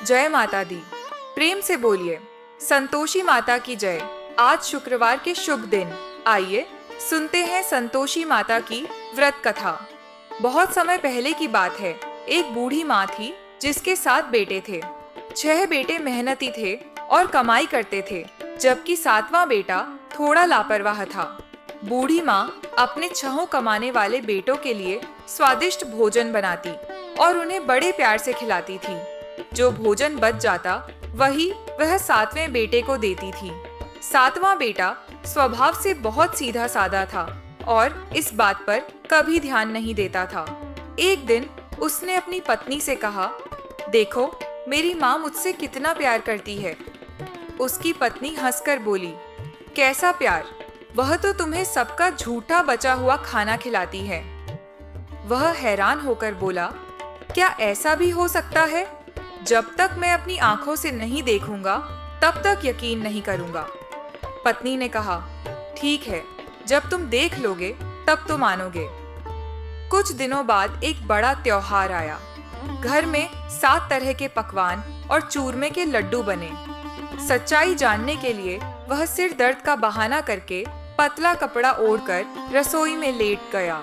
जय माता दी। प्रेम से बोलिए संतोषी माता की जय। आज शुक्रवार के शुभ दिन, आइए सुनते हैं संतोषी माता की व्रत कथा। बहुत समय पहले की बात है। एक बूढ़ी माँ थी जिसके 7 बेटे थे। 6 बेटे मेहनती थे और कमाई करते थे, जबकि 7वां बेटा थोड़ा लापरवाह था। बूढ़ी माँ अपने 6 कमाने वाले बेटों के लिए स्वादिष्ट भोजन बनाती और उन्हें बड़े प्यार से खिलाती थी। जो भोजन बच जाता वही वह 7वें बेटे को देती थी। 7वां बेटा स्वभाव से बहुत सीधा साधा था और इस बात पर कभी ध्यान नहीं देता था। एक दिन उसने अपनी पत्नी से कहा, देखो मेरी माँ मुझसे कितना प्यार करती है। उसकी पत्नी हंसकर बोली, कैसा प्यार? वह तो तुम्हें सबका झूठा बचा हुआ खाना खिलाती है। वह हैरान होकर बोला, क्या ऐसा भी हो सकता है? जब तक मैं अपनी आंखों से नहीं देखूंगा तब तक यकीन नहीं करूंगा। पत्नी ने कहा, ठीक है, जब तुम देख लोगे तब तो मानोगे। कुछ दिनों बाद एक बड़ा त्योहार आया। घर में 7 तरह के पकवान और चूरमे के लड्डू बने। सच्चाई जानने के लिए वह सिर दर्द का बहाना करके पतला कपड़ा ओढ़कर रसोई में लेट गया।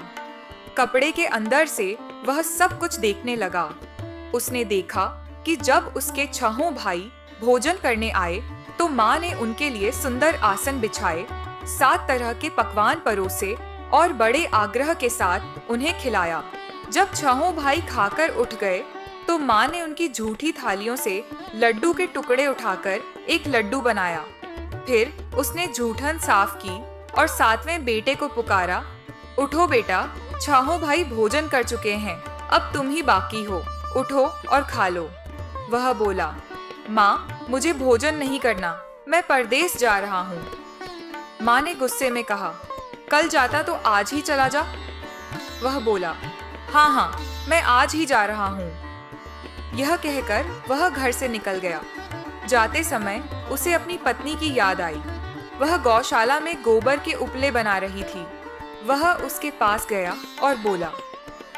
कपड़े के अंदर से वह सब कुछ देखने लगा। उसने देखा कि जब उसके 6 भाई भोजन करने आए तो माँ ने उनके लिए सुंदर आसन बिछाए, 7 तरह के पकवान परोसे और बड़े आग्रह के साथ उन्हें खिलाया। जब 6 भाई खाकर उठ गए तो माँ ने उनकी झूठी थालियों से लड्डू के टुकड़े उठाकर एक लड्डू बनाया। फिर उसने जूठन साफ की और 7वें बेटे को पुकारा, उठो बेटा, 6 भाई भोजन कर चुके हैं, अब तुम ही बाकी हो, उठो और खा लो। वह बोला, माँ मुझे भोजन नहीं करना, मैं परदेस जा रहा हूँ। माँ ने गुस्से में कहा, कल जाता तो आज ही चला जा। वह बोला, हाँ हाँ, मैं आज ही जा रहा हूँ। यह कहकर वह घर से निकल गया। जाते समय उसे अपनी पत्नी की याद आई। वह गौशाला में गोबर के उपले बना रही थी। वह उसके पास गया और बोला,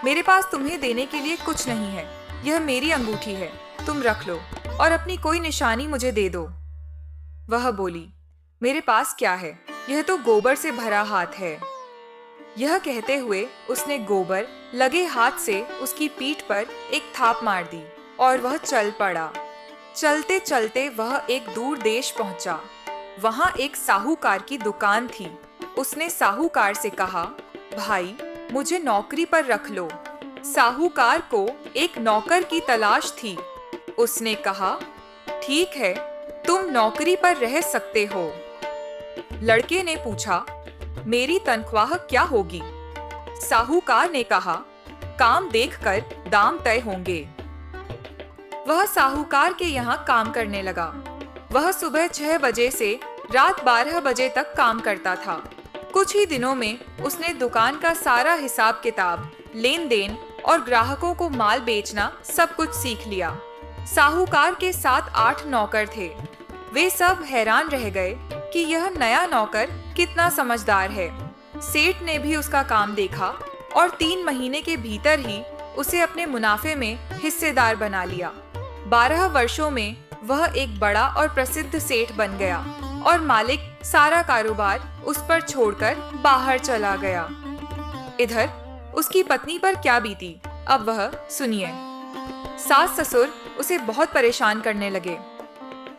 मेरे पास तुम्हें देने के लिए कुछ नहीं है, यह मेरी अंगूठी है, तुम रख लो और अपनी कोई निशानी मुझे दे दो। वह बोली, मेरे पास क्या है, यह तो गोबर से भरा हाथ है। यह कहते हुए उसने गोबर लगे हाथ से उसकी पीठ पर एक थाप मार दी और वह चल पड़ा। चलते चलते वह एक दूर देश पहुंचा। वहां एक साहूकार की दुकान थी। उसने साहूकार से कहा, भाई मुझे नौकरी पर रख लो। साहूकार को एक नौकर की तलाश थी। उसने कहा, ठीक है, तुम नौकरी पर रह सकते हो। लड़के ने पूछा, मेरी तनख्वाह क्या होगी? साहूकार ने कहा, काम देखकर दाम तय होंगे। वह साहूकार के यहाँ काम करने लगा। वह सुबह 6 बजे से रात 12 बजे तक काम करता था। कुछ ही दिनों में उसने दुकान का सारा हिसाब किताब, लेन देन और ग्राहकों को माल बेचना सब कुछ सीख लिया। साहूकार के 7-8 नौकर थे। वे सब हैरान रह गए कि यह नया नौकर कितना समझदार है। सेठ ने भी उसका काम देखा और 3 महीने के भीतर ही उसे अपने मुनाफे में हिस्सेदार बना लिया। 12 वर्षों में वह एक बड़ा और प्रसिद्ध सेठ बन गया और मालिक सारा कारोबार उस पर छोड़कर बाहर चला गया। इधर उसकी पत्नी पर क्या बीती, अब वह सुनिए। सास ससुर उसे बहुत परेशान करने लगे।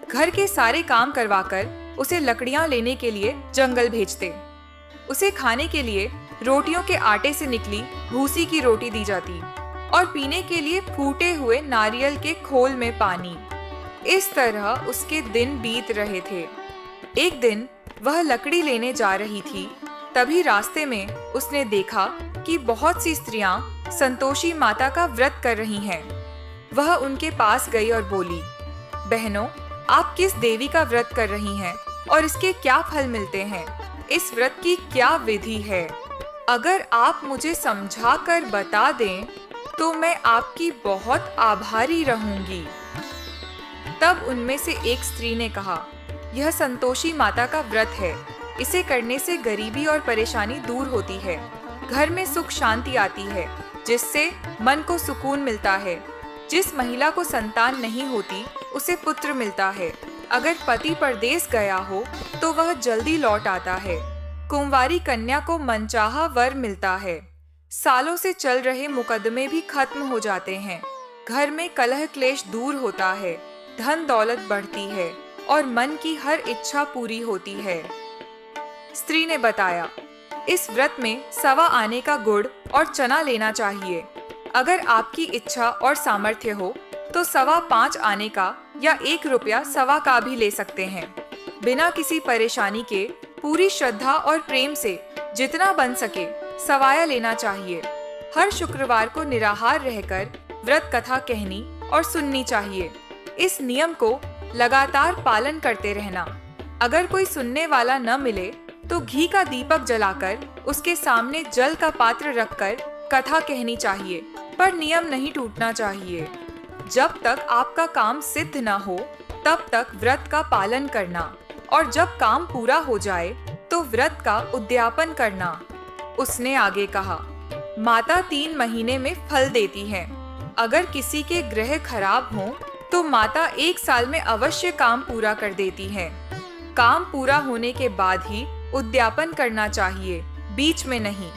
घर के सारे काम करवाकर उसे लकड़ियां लेने के लिए जंगल भेजते। उसे खाने के लिए रोटियों के आटे से निकली भूसी की रोटी दी जाती और पीने के लिए फूटे हुए नारियल के खोल में पानी। इस तरह उसके दिन बीत रहे थे। एक दिन वह लकड़ी लेने जा रही थी, तभी रास्ते में उसने देखा कि बहुत सी स्त्रियां संतोषी माता का व्रत कर रही हैं। वह उनके पास गई और बोली, बहनों, आप किस देवी का व्रत कर रही हैं और इसके क्या फल मिलते हैं? इस व्रत की क्या विधि है? अगर आप मुझे समझा कर बता दें तो मैं आपकी बहुत आभारी रहूंगी। तब उनमें से एक स्त्री ने कहा, यह संतोषी माता का व्रत है। इसे करने से गरीबी और परेशानी दूर होती है, घर में सुख शांति आती है, जिससे मन को सुकून मिलता है। जिस महिला को संतान नहीं होती उसे पुत्र मिलता है। अगर पति परदेस गया हो तो वह जल्दी लौट आता है। कुंवारी कन्या को मनचाहा वर मिलता है। सालों से चल रहे मुकदमे भी खत्म हो जाते हैं। घर में कलह क्लेश दूर होता है, धन दौलत बढ़ती है और मन की हर इच्छा पूरी होती है। स्त्री ने बताया, इस व्रत में 1.25 आने का गुड़ और चना लेना चाहिए। अगर आपकी इच्छा और सामर्थ्य हो तो 5.25 आने का या 1 रुपया 1.25 का भी ले सकते हैं। बिना किसी परेशानी के पूरी श्रद्धा और प्रेम से जितना बन सके सवाया लेना चाहिए। हर शुक्रवार को निराहार रहकर व्रत कथा कहनी और सुननी चाहिए। इस नियम को लगातार पालन करते रहना। अगर कोई सुनने वाला न मिले तो घी का दीपक जलाकर उसके सामने जल का पात्र रखकर कथा कहनी चाहिए, पर नियम नहीं टूटना चाहिए। जब तक आपका काम सिद्ध न हो तब तक व्रत का पालन करना और जब काम पूरा हो जाए तो व्रत का उद्यापन करना। उसने आगे कहा, माता 3 महीने में फल देती है। अगर किसी के ग्रह खराब हों तो माता 1 साल में अवश्य काम पूरा कर देती है। काम पूरा होने के बाद ही उद्यापन करना चाहिए, बीच में नहीं।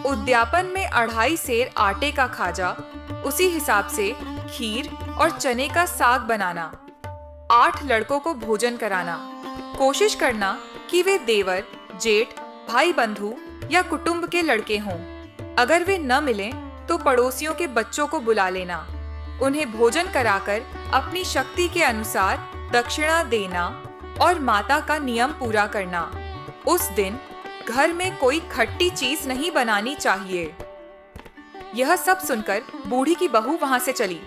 उद्यापन में 2.5 सेर आटे का खाजा, उसी हिसाब से खीर और चने का साग बनाना। 8 लड़कों को भोजन कराना। कोशिश करना कि वे देवर, जेठ, भाई बंधु या कुटुंब के लड़के हों। अगर वे न मिलें तो पड़ोसियों के बच्चों को बुला लेना। उन्हें भोजन कराकर अपनी शक्ति के अनुसार दक्षिणा देना और माता का नियम पूरा करना। उस दिन घर में कोई खट्टी चीज नहीं बनानी चाहिए। यह सब सुनकर बूढ़ी की बहू वहां से चली।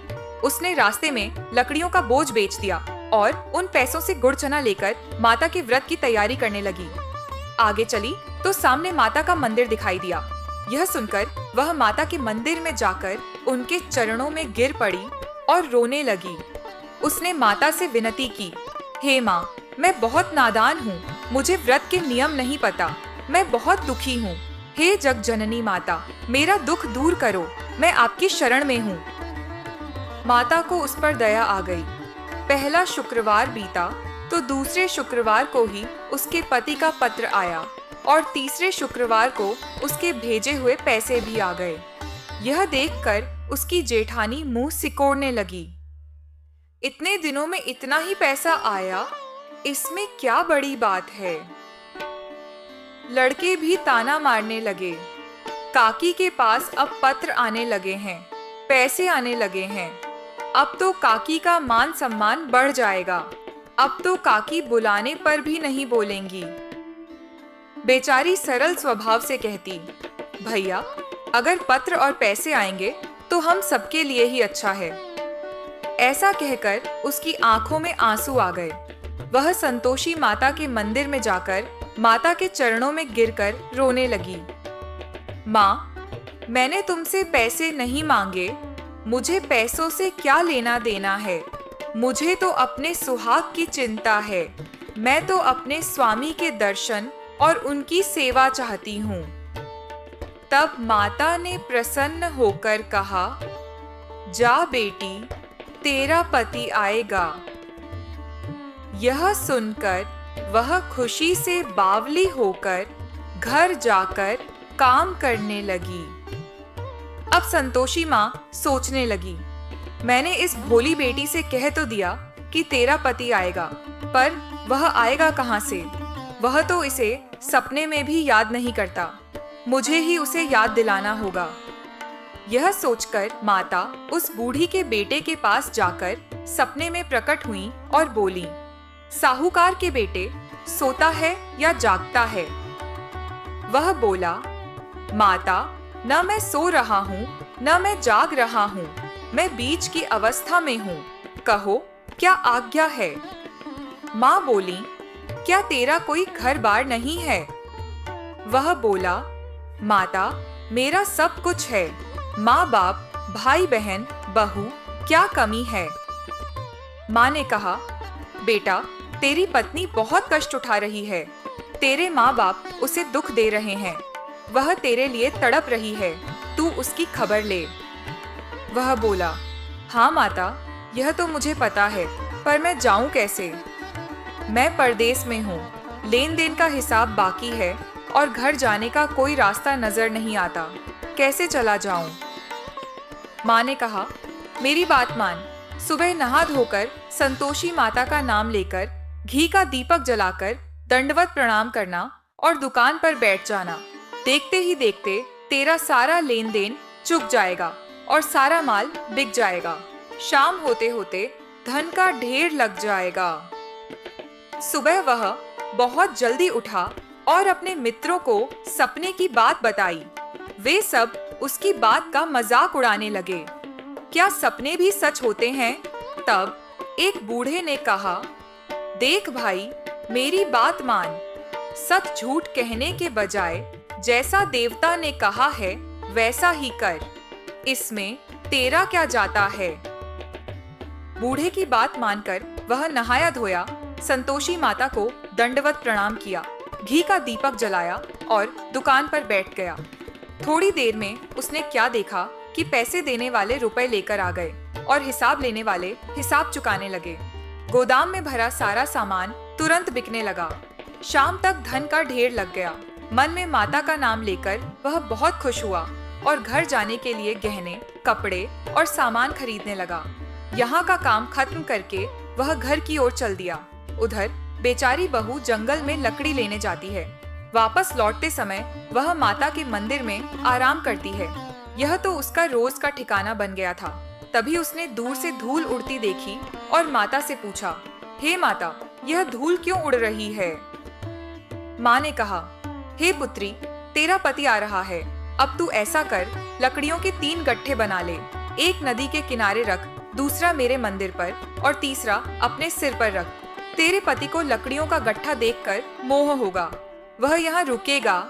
उसने रास्ते में लकड़ियों का बोझ बेच दिया और उन पैसों से गुड़ चना लेकर माता के व्रत की तैयारी करने लगी। आगे चली तो सामने माता का मंदिर दिखाई दिया। यह सुनकर वह माता के मंदिर में जाकर उनके चरणों में गिर पड़ी और रोने लगी। उसने माता से विनती की, हे माँ, मैं बहुत नादान हूँ, मुझे व्रत के नियम नहीं पता, मैं बहुत दुखी हूँ। हे जग जननी माता, मेरा दुख दूर करो, मैं आपकी शरण में हूँ। माता को उस पर दया आ गई। पहला शुक्रवार बीता तो दूसरे शुक्रवार को ही उसके पति का पत्र आया और तीसरे शुक्रवार को उसके भेजे हुए पैसे भी आ गए। यह देखकर उसकी जेठानी मुंह सिकोड़ने लगी। इतने दिनों में इतना ही पैसा आया, इसमें क्या बड़ी बात है। लड़के भी ताना मारने लगे। काकी के पास अब पत्र आने लगे हैं, पैसे आने लगे हैं। अब तो काकी का मान सम्मान बढ़ जाएगा। अब तो काकी बुलाने पर भी नहीं बोलेंगी। बेचारी सरल स्वभाव से कहती, भैया, अगर पत्र और पैसे आएंगे तो हम सबके लिए ही अच्छा है। ऐसा कहकर उसकी आंखों में आंसू आ गए। वह संतोषी माता के मंदिर में जाकर माता के चरणों में गिरकर रोने लगी। माँ, मैंने तुमसे पैसे नहीं मांगे, मुझे पैसों से क्या लेना देना है। मुझे तो अपने सुहाग की चिंता है। मैं तो अपने स्वामी के दर्शन और उनकी सेवा चाहती हूँ। तब माता ने प्रसन्न होकर कहा, जा बेटी, तेरा पति आएगा। यह सुनकर वह खुशी से बावली होकर घर जाकर काम करने लगी। अब संतोषी माँ सोचने लगी, मैंने इस भोली बेटी से कह तो दिया कि तेरा पति आएगा, पर वह आएगा कहाँ से? वह तो इसे सपने में भी याद नहीं करता। मुझे ही उसे याद दिलाना होगा। यह सोचकर माता उस बूढ़ी के बेटे के पास जाकर सपने में प्रकट हुई और बोली, साहूकार के बेटे, सोता है या जागता है? वह बोला, माता, न मैं सो रहा हूँ न मैं जाग रहा हूँ, मैं बीच की अवस्था में हूँ। कहो, क्या आज्ञा है? माँ बोली, क्या तेरा कोई घर बार नहीं है? वह बोला, माता, मेरा सब कुछ है। माँ बाप, भाई बहन, बहू, क्या कमी है? माँ ने कहा, बेटा, तेरी पत्नी बहुत कष्ट उठा रही है। तेरे माँ बाप उसे दुख दे रहे हैं। वह तेरे लिए तड़प रही है, तू उसकी खबर ले। वह बोला, हाँ माता, यह तो मुझे पता है, पर मैं जाऊं कैसे? मैं परदेश में हूँ, लेन देन का हिसाब बाकी है और घर जाने का कोई रास्ता नजर नहीं आता। कैसे चला जाऊं? माँ ने कहा, मेरी बात मान। सुबह नहा धोकर संतोषी माता का नाम लेकर घी का दीपक जलाकर दंडवत प्रणाम करना और दुकान पर बैठ जाना। देखते ही देखते तेरा सारा लेन देन चुक जाएगा और सारा माल बिक जाएगा। शाम होते होते धन का ढेर लग जाएगा। सुबह वह बहुत जल्दी उठा और अपने मित्रों को सपने की बात बताई। वे सब उसकी बात का मजाक उड़ाने लगे। क्या सपने भी सच होते हैं? तब एक बूढ़े ने कहा, देख भाई, मेरी बात मान। सच झूठ कहने के बजाय जैसा देवता ने कहा है वैसा ही कर। इसमें तेरा क्या जाता है? बूढ़े की बात मानकर वह नहाया धोया, संतोषी माता को दंडवत प्रणाम किया, घी का दीपक जलाया और दुकान पर बैठ गया। थोड़ी देर में उसने क्या देखा कि पैसे देने वाले रुपए लेकर आ गए और हिसाब लेने वाले हिसाब चुकाने लगे। गोदाम में भरा सारा सामान तुरंत बिकने लगा। शाम तक धन का ढेर लग गया। मन में माता का नाम लेकर वह बहुत खुश हुआ और घर जाने के लिए गहने, कपड़े और सामान खरीदने लगा। यहाँ का काम खत्म करके वह घर की ओर चल दिया। उधर बेचारी बहू जंगल में लकड़ी लेने जाती है। वापस लौटते समय वह माता के मंदिर में आराम करती है। यह तो उसका रोज का ठिकाना बन गया था। तभी उसने दूर से धूल उड़ती देखी और माता से पूछा, हे माता, यह धूल क्यों उड़ रही है? माँ ने कहा, हे पुत्री, तेरा पति आ रहा है। अब तू ऐसा कर, लकड़ियों के 3 गट्ठे बना ले। एक नदी के किनारे रख, दूसरा मेरे मंदिर पर और तीसरा अपने सिर पर रख। तेरे पति को लकड़ियों का गट्ठा देखकर मोह होगा। वह यहाँ रुकेगा,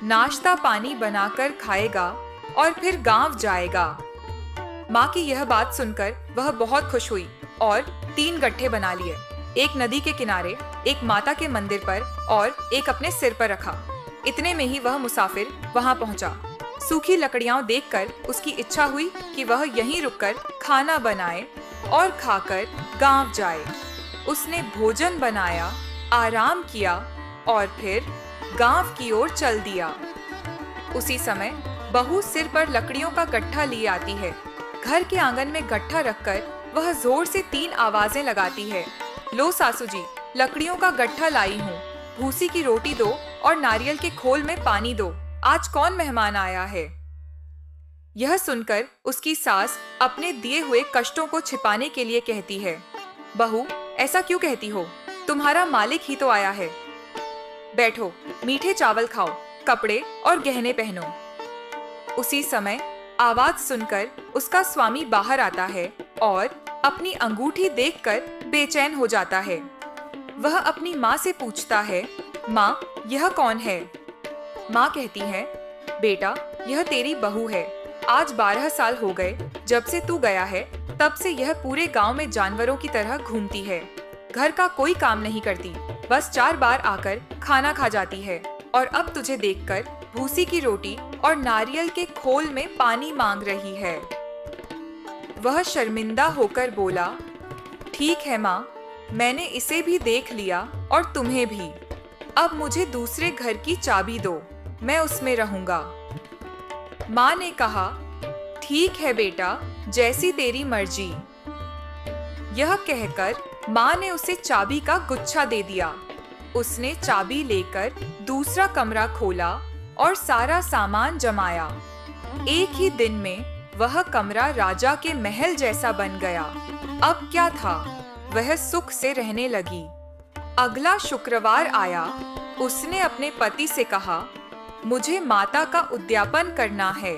नाश्ता पानी बनाकर खाएगा और फिर गांव जाएगा। माँ की यह बात सुनकर वह बहुत खुश हुई और 3 गट्ठे बना लिए। एक नदी के किनारे, एक माता के मंदिर पर और एक अपने सिर पर रखा। इतने में ही वह मुसाफिर वहां पहुंचा। सूखी लकड़ियां देखकर उसकी इच्छा हुई कि वह यहीं रुककर खाना बनाए और खाकर गांव जाए। उसने भोजन बनाया, आराम किया और फिर गांव की ओर चल दिया। उसी समय बहू सिर पर लकड़ियों का गट्ठा लिए आती है। घर के आंगन में गट्ठा रखकर वह जोर से 3 आवाजें लगाती है। लो सासू जी, लकड़ियों का गट्ठा लाई हूँ। भूसी की रोटी दो और नारियल के खोल में पानी दो। आज कौन मेहमान आया है? यह सुनकर उसकी सास अपने दिए हुए कष्टों को छिपाने के लिए कहती है, बहू, ऐसा क्यों कहती हो? तुम्हारा मालिक ही तो आया है। बैठो, मीठे चावल खाओ, कपड़े और गहने पहनो। उसी समय आवाज सुनकर उसका स्वामी बाहर आता है और अपनी अंगूठी देखकर बेचैन हो जाता है। वह अपनी माँ से पूछता है, माँ, यह कौन है? माँ कहती है, बेटा, यह तेरी बहू है। आज 12 साल हो गए जब से तू गया है। तब से यह पूरे गांव में जानवरों की तरह घूमती है। घर का कोई काम नहीं करती, बस 4 बार आकर खाना खा जाती है और अब तुझे देखकर भूसी की रोटी और नारियल के खोल में पानी मांग रही है। वह शर्मिंदा होकर बोला, ठीक है माँ, मैंने इसे भी देख लिया और तुम्हें भी। अब मुझे दूसरे घर की चाबी दो, मैं उसमें रहूंगा। माँ ने कहा, ठीक है बेटा, जैसी तेरी मर्जी। यह कहकर माँ ने उसे चाबी का गुच्छा दे दिया। उसने चाबी लेकर दूसरा कमरा खोला और सारा सामान जमाया। एक ही दिन में वह कमरा राजा के महल जैसा बन गया। अब क्या था, वह सुख से रहने लगी। अगला शुक्रवार आया। उसने अपने पति से कहा, मुझे माता का उद्यापन करना है।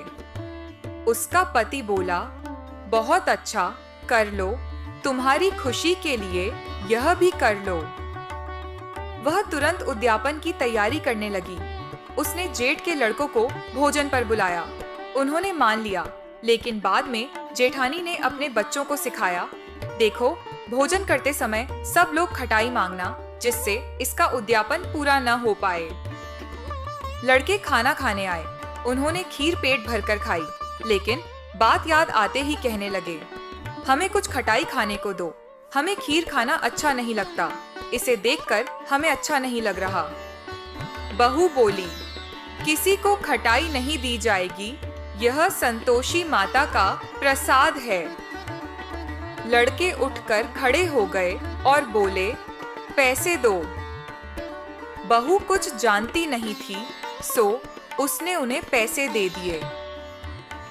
उसका पति बोला, बहुत अच्छा, कर लो, तुम्हारी खुशी के लिए यह भी कर लो। वह तुरंत उद्यापन की तैयारी करने लगी। उसने जेठ के लड़कों को भोजन पर बुलाया। उन्होंने मान लिया, लेकिन बाद में जेठानी ने अपने बच्चों को सिखाया, देखो, भोजन करते समय सब लोग खटाई मांगना, जिससे इसका उद्यापन पूरा न हो पाए। लड़के खाना खाने आए। उन्होंने खीर पेट भरकर खाई, लेकिन बात याद आते ही कहने लगे, हमें कुछ खटाई खाने को दो। हमें खीर खाना अच्छा नहीं लगता, इसे देखकर हमें अच्छा नहीं लग रहा। बहू बोली, किसी को खटाई नहीं दी जाएगी, यह संतोषी माता का प्रसाद है। लड़के उठकर खड़े हो गए और बोले, पैसे दो। बहू कुछ जानती नहीं थी, सो उसने उन्हें पैसे दे दिए।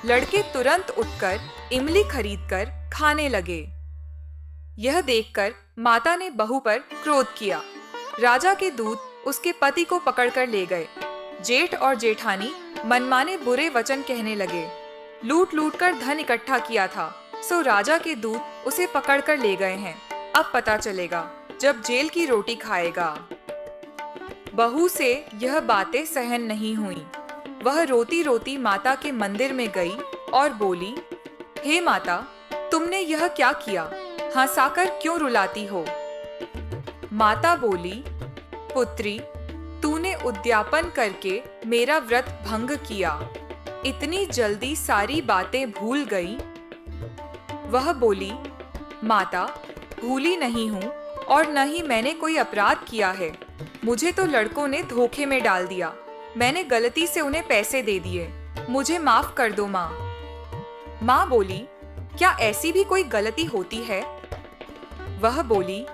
लड़के तुरंत उठकर इमली खरीदकर खाने लगे। यह देखकर माता ने बहू पर क्रोध किया। राजा के दूत उसके पति को पकड़कर ले गए। जेठ और जेठानी मनमाने बुरे वचन कहने लगे। लूट लूट कर धन इकट्ठा किया था, सो राजा के दूत उसे पकड़कर ले गए हैं। अब पता चलेगा जब जेल की रोटी खाएगा। बहू से यह बातें सहन नहीं हुई। वह रोती रोती माता के मंदिर में गई और बोली, हे माता, तुमने यह क्या किया? हंसाकर क्यों रुलाती हो? माता बोली, पुत्री, तूने उद्यापन करके मेरा व्रत भंग किया। इतनी जल्दी सारी बातें भूल गई। वह बोली, माता, भूली नहीं हूँ और न ही मैंने कोई अपराध किया है। मुझे तो लड़कों ने धोखे में डाल दिया। मैंने गलती से उन्हें पैसे दे दिए। मुझे माफ कर दो माँ। माँ बोली, क्या ऐसी भी कोई गलती होती है? वह बोली,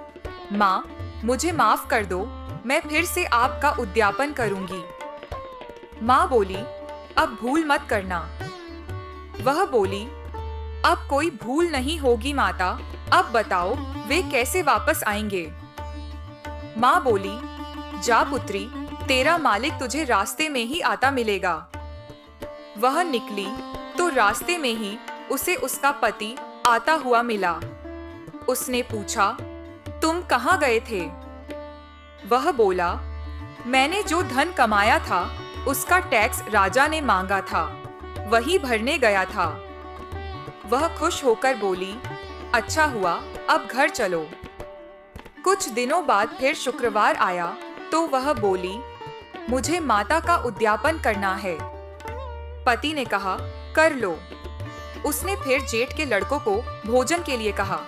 माँ, मुझे माफ कर दो, मैं फिर से आपका उद्यापन करूंगी। माँ बोली, अब भूल मत करना। वह बोली, अब कोई भूल नहीं होगी माता। अब बताओ वे कैसे वापस आएंगे? माँ बोली, जा पुत्री, तेरा मालिक तुझे रास्ते में ही आता मिलेगा। वह निकली तो रास्ते में ही उसे उसका पति आता हुआ मिला। उसने पूछा, तुम कहाँ गए थे? वह बोला, मैंने जो धन कमाया था उसका टैक्स राजा ने मांगा था, वही भरने गया था। वह खुश होकर बोली, अच्छा हुआ, अब घर चलो। कुछ दिनों बाद फिर शुक्रवार आया तो वह बोली, मुझे माता का उद्यापन करना है। पति ने कहा, कर लो। उसने फिर जेठ के लड़कों को भोजन के लिए कहा।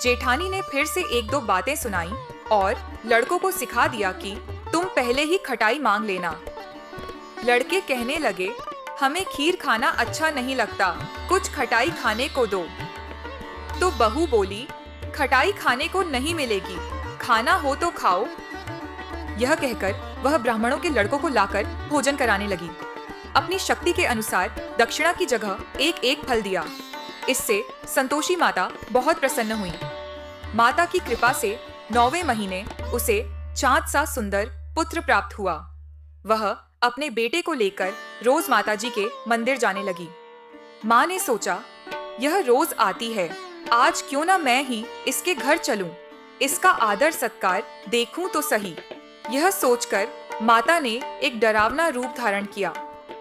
जेठानी ने फिर से एक दो बातें सुनाई और लड़कों को सिखा दिया कि तुम पहले ही खटाई मांग लेना। लड़के कहने लगे, हमें खीर खाना अच्छा नहीं लगता, कुछ खटाई खाने को दो। तो बहू बोली, खटाई खाने को नहीं मिलेगी, खाना हो तो खाओ। यह कहकर वह ब्राह्मणों के लड़कों को लाकर भोजन कराने लगी। अपनी शक्ति के अनुसार दक्षिणा की जगह एक एक फल दिया। इससे संतोषी माता बहुत प्रसन्न हुई। माता की कृपा से 9वें महीने उसे चाँद सा सुंदर पुत्र प्राप्त हुआ। वह अपने बेटे को लेकर रोज माताजी के मंदिर जाने लगी। माँ ने सोचा, यह रोज आती है, आज क्यों ना मैं ही इसके घर चलूं, इसका आदर सत्कार देखूं तो सही। यह सोचकर माता ने एक डरावना रूप धारण किया।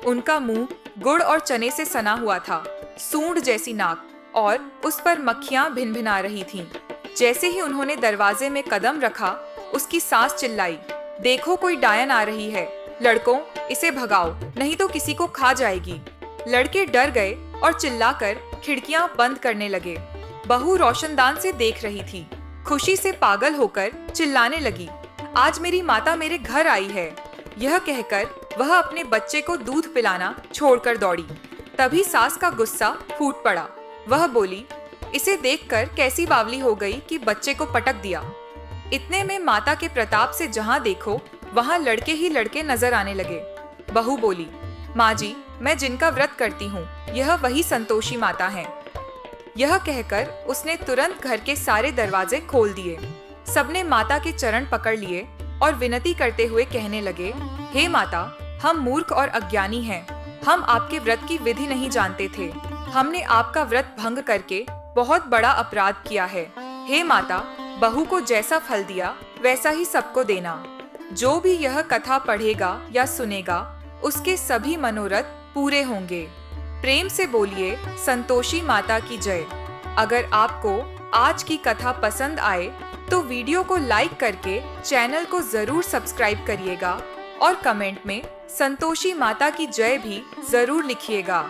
उनका मुंह गुड़ और चने से सना हुआ था, सूंड जैसी नाक और उस पर मक्खियां भिनभिना रही थीं। जैसे ही उन्होंने दरवाजे में कदम रखा, उसकी सास चिल्लाई, देखो कोई डायन आ रही है, लड़कों इसे भगाओ, नहीं तो किसी को खा जाएगी। लड़के डर गए और चिल्लाकर खिड़कियां बंद करने लगे। बहू रोशनदान से देख रही थी। खुशी से पागल होकर चिल्लाने लगी, आज मेरी माता मेरे घर आई है। यह कहकर वह अपने बच्चे को दूध पिलाना छोड़कर दौड़ी। तभी सास का गुस्सा फूट पड़ा। वह बोली, इसे देखकर कैसी बावली हो गई कि बच्चे को पटक दिया। इतने में माता के प्रताप से जहाँ देखो वहाँ लड़के ही लड़के नजर आने लगे। बहू बोली, माँ जी, मैं जिनका व्रत करती हूँ यह वही संतोषी माता हैं। यह कहकर उसने तुरंत घर के सारे दरवाजे खोल दिए। सबने माता के चरण पकड़ लिए और विनती करते हुए कहने लगे, हे माता, हम मूर्ख और अज्ञानी हैं। हम आपके व्रत की विधि नहीं जानते थे। हमने आपका व्रत भंग करके बहुत बड़ा अपराध किया है। हे माता, बहू को जैसा फल दिया वैसा ही सबको देना। जो भी यह कथा पढ़ेगा या सुनेगा उसके सभी मनोरथ पूरे होंगे। प्रेम से बोलिए संतोषी माता की जय। अगर आपको आज की कथा पसंद आए तो वीडियो को लाइक करके चैनल को जरूर सब्सक्राइब करिएगा और कमेंट में संतोषी माता की जय भी जरूर लिखिएगा।